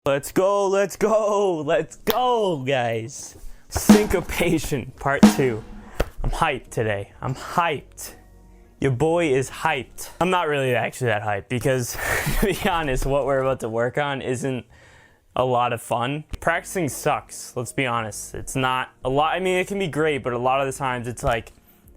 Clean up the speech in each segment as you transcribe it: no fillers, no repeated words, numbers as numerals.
Let's go, let's go, let's go, guys. Syncopation, part 2. I'm hyped today. I'm hyped. Your boy is hyped. I'm not really actually that hyped because, to be honest, what we're about to work on isn't a lot of fun. Practicing sucks, let's be honest. It's not a lot. I mean, it can be great, but a lot of the times it's like,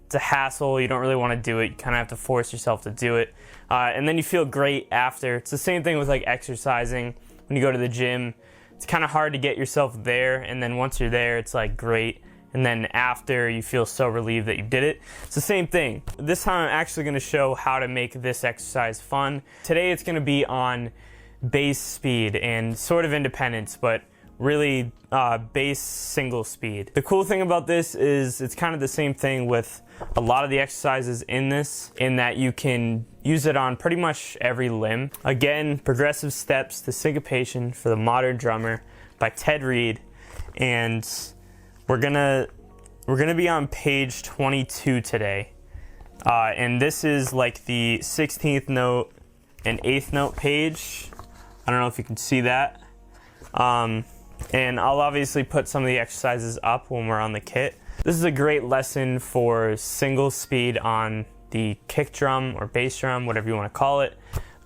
it's a hassle. You don't really want to do it. You kind of have to force yourself to do it. And then you feel great after. It's the same thing with like exercising. When you go to the gym, it's kind of hard to get yourself there, and then once you're there, it's like great, and then after, you feel so relieved that you did it. It's the same thing. This time I'm actually going to show how to make this exercise fun. Today it's going to be on base speed and sort of independence, but really base single speed. The cool thing about this is it's kind of the same thing with a lot of the exercises in this, in that you can use it on pretty much every limb. Again, Progressive Steps to Syncopation for the Modern Drummer by Ted Reed, and we're gonna be on page 22 today, and this is like the 16th note and 8th note page. I don't know if you can see that. And I'll obviously put some of the exercises up when we're on the kit. This is a great lesson for single speed on the kick drum or bass drum, whatever you want to call it.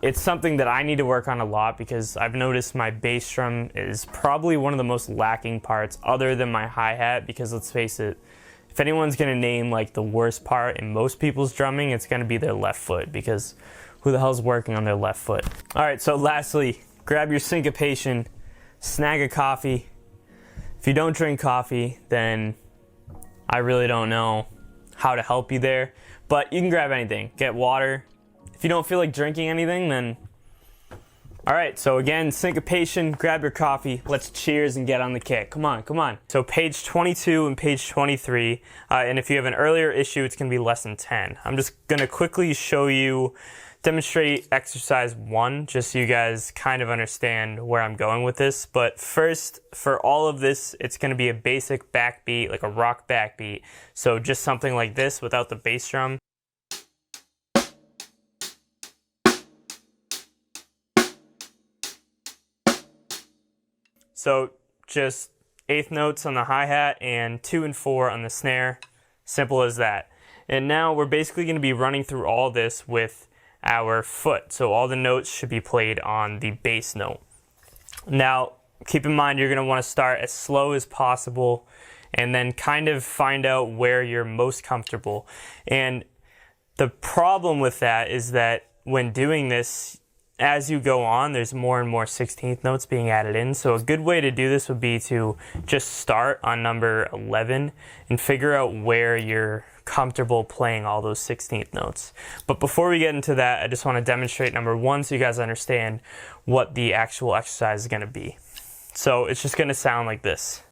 It's something that I need to work on a lot because I've noticed my bass drum is probably one of the most lacking parts other than my hi-hat, because let's face it, if anyone's going to name like the worst part in most people's drumming, it's going to be their left foot, because who the hell's working on their left foot? All right, so lastly, grab your Syncopation, snag a coffee. If you don't drink coffee, then I really don't know how to help you there, but you can grab anything. Get water. If you don't feel like drinking anything, then all right. So again, Syncopation, grab your coffee. Let's cheers and get on the kit. Come on, come on. So page 22 and page 23, and if you have an earlier issue, it's gonna be lesson 10. I'm just gonna quickly demonstrate exercise 1, just so you guys kind of understand where I'm going with this. But first, for all of this, it's going to be a basic backbeat, like a rock backbeat. So just something like this without the bass drum. So just 8th notes on the hi-hat and 2 and 4 on the snare. Simple as that. And now we're basically going to be running through all this with our foot. So all the notes should be played on the bass note. Now, keep in mind, you're going to want to start as slow as possible and then kind of find out where you're most comfortable. And the problem with that is that when doing this, as you go on, there's more and more 16th notes being added in. So a good way to do this would be to just start on number 11 and figure out where you're comfortable playing all those 16th notes. But before we get into that, I just want to demonstrate number 1 so you guys understand what the actual exercise is going to be. So it's just going to sound like this.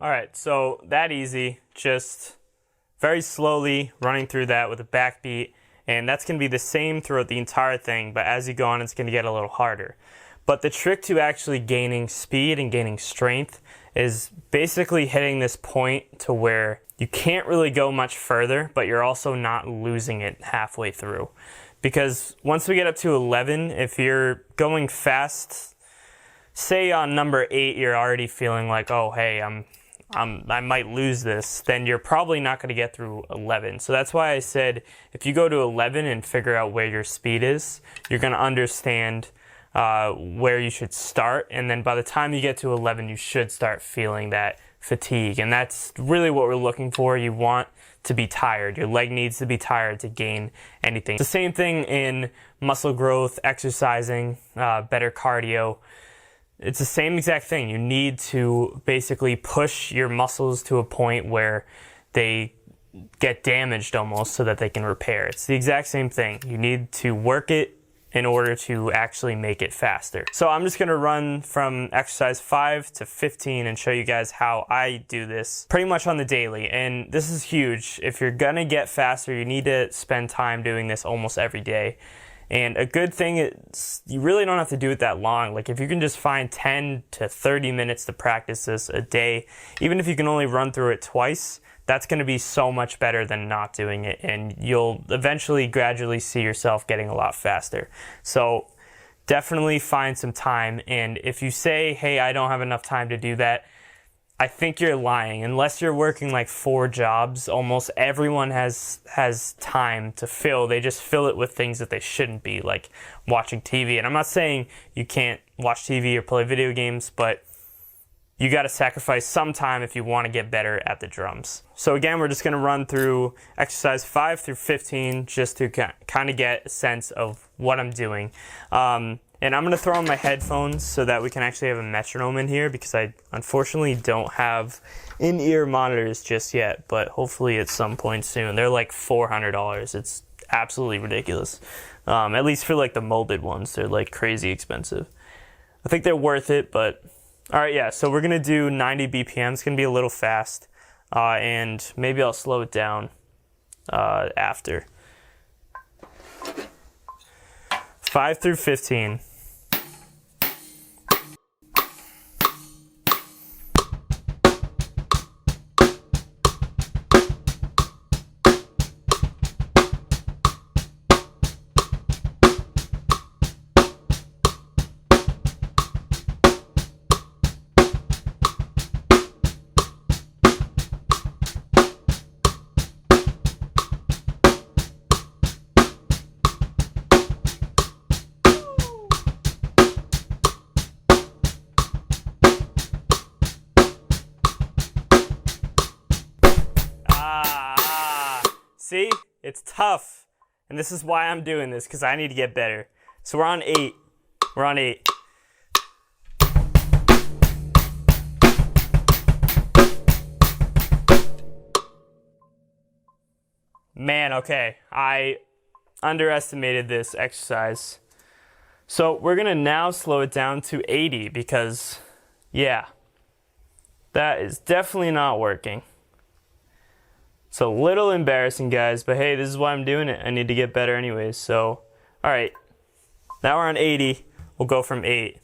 All right, so that easy, just very slowly running through that with a backbeat, and that's going to be the same throughout the entire thing, but as you go on, it's going to get a little harder. But the trick to actually gaining speed and gaining strength is basically hitting this point to where you can't really go much further, but you're also not losing it halfway through. Because once we get up to 11, if you're going fast, say on number 8, you're already feeling like, oh, hey, I might lose this, then you're probably not going to get through 11. So that's why I said if you go to 11 and figure out where your speed is, you're going to understand where you should start. And then by the time you get to 11, you should start feeling that fatigue. And that's really what we're looking for. You want to be tired. Your leg needs to be tired to gain anything. It's the same thing in muscle growth, exercising, better cardio. It's the same exact thing. You need to basically push your muscles to a point where they get damaged almost so that they can repair. It's the exact same thing. You need to work it in order to actually make it faster. So I'm just gonna run from exercise 5 to 15 and show you guys how I do this pretty much on the daily. And this is huge. If you're gonna get faster, you need to spend time doing this almost every day. And a good thing is you really don't have to do it that long. Like if you can just find 10 to 30 minutes to practice this a day, even if you can only run through it twice, that's going to be so much better than not doing it, and you'll eventually gradually see yourself getting a lot faster. So definitely find some time, and if you say, hey, I don't have enough time to do that, I think you're lying. Unless you're working like 4 jobs, almost everyone has time to fill. They just fill it with things that they shouldn't be, like watching TV. And I'm not saying you can't watch TV or play video games, but you got to sacrifice some time if you want to get better at the drums. So again, we're just going to run through exercise 5 through 15 just to kind of get a sense of what I'm doing. And I'm going to throw on my headphones so that we can actually have a metronome in here, because I unfortunately don't have in-ear monitors just yet, but hopefully at some point soon. They're like $400. It's absolutely ridiculous. At least for like the molded ones, they're like crazy expensive. I think they're worth it, but all right, yeah, so we're going to do 90 BPM. It's going to be a little fast, and maybe I'll slow it down after. 5 through 15. See, it's tough, and this is why I'm doing this, because I need to get better. So we're on 8. We're on 8. Man, okay, I underestimated this exercise. So we're gonna now slow it down to 80 because, yeah, that is definitely not working. It's a little embarrassing, guys, but hey, this is why I'm doing it. I need to get better anyways. So, all right, now we're on 80. We'll go from 8.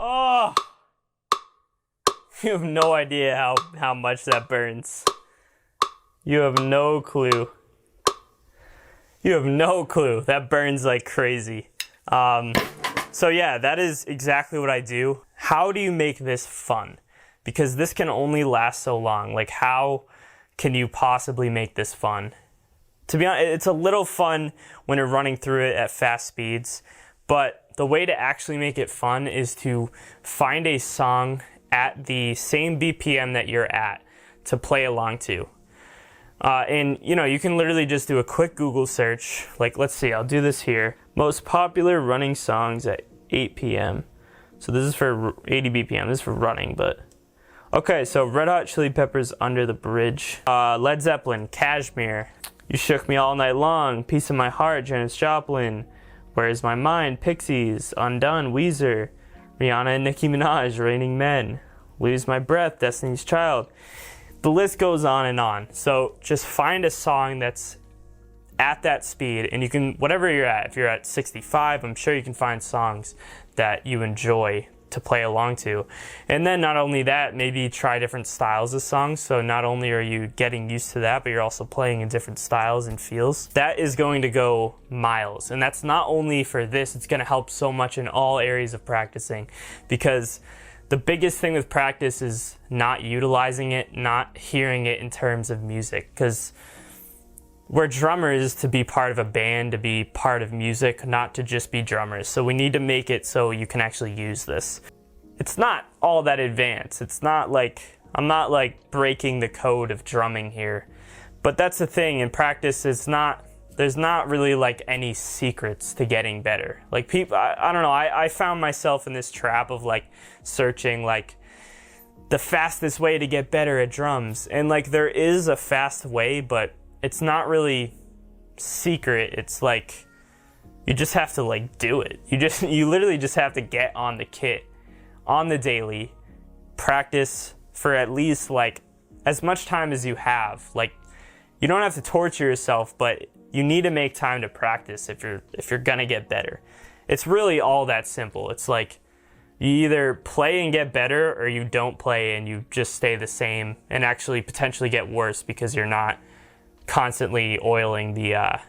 Oh, you have no idea how much that burns. You have no clue. You have no clue. That burns like crazy. So yeah, that is exactly what I do. How do you make this fun? Because this can only last so long. Like, how can you possibly make this fun? To be honest, it's a little fun when you're running through it at fast speeds, but the way to actually make it fun is to find a song at the same BPM that you're at to play along to. And you know, you can literally just do a quick Google search. Like, let's see, I'll do this here. Most popular running songs at 8 p.m. So this is for 80 BPM, this is for running, but. Okay, so Red Hot Chili Peppers, Under the Bridge. Led Zeppelin, Kashmir. You Shook Me All Night Long, Piece of My Heart, Janis Joplin. Where's My Mind, Pixies, Undone, Weezer. Rihanna and Nicki Minaj, Raining Men. Lose My Breath, Destiny's Child. The list goes on and on. So just find a song that's at that speed, and you can, whatever you're at, if you're at 65, I'm sure you can find songs that you enjoy to play along to. And then not only that, maybe try different styles of songs. So not only are you getting used to that, but you're also playing in different styles and feels. That is going to go miles. And that's not only for this, it's going to help so much in all areas of practicing, because the biggest thing with practice is not utilizing it, not hearing it in terms of music, because we're drummers to be part of a band, to be part of music, not to just be drummers. So we need to make it so you can actually use this. It's not all that advanced. It's not like, I'm not like breaking the code of drumming here. But that's the thing, in practice, there's not really like any secrets to getting better. Like people, I don't know, I found myself in this trap of like searching like the fastest way to get better at drums. And like there is a fast way, but it's not really secret. It's like you just have to like do it. You literally just have to get on the kit on the daily, practice for at least like as much time as you have. Like you don't have to torture yourself, but you need to make time to practice if you're gonna get better. It's really all that simple. It's like you either play and get better, or you don't play and you just stay the same and actually potentially get worse because you're not constantly oiling the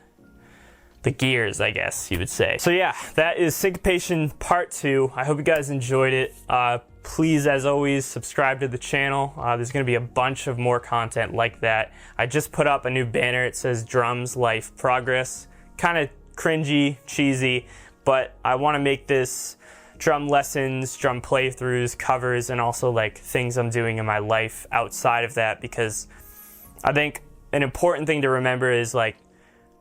gears, I guess you would say. So yeah, that is Syncopation Part 2. I hope you guys enjoyed it. Please, as always, subscribe to the channel. There's going to be a bunch of more content like that. I just put up a new banner. It says Drums, Life, Progress. Kind of cringy, cheesy, but I want to make this drum lessons, drum playthroughs, covers, and also like things I'm doing in my life outside of that, because I think an important thing to remember is like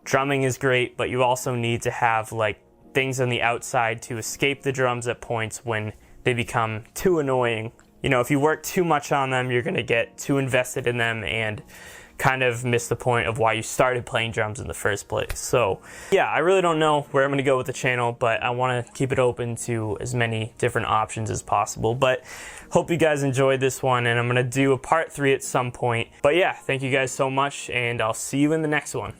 drumming is great, but you also need to have like things on the outside to escape the drums at points when they become too annoying. You know, if you work too much on them, you're gonna get too invested in them and kind of miss the point of why you started playing drums in the first place. So yeah, I really don't know where I'm gonna go with the channel, but I wanna keep it open to as many different options as possible. But hope you guys enjoyed this one, and I'm gonna do a part 3 at some point. But yeah, thank you guys so much, and I'll see you in the next one.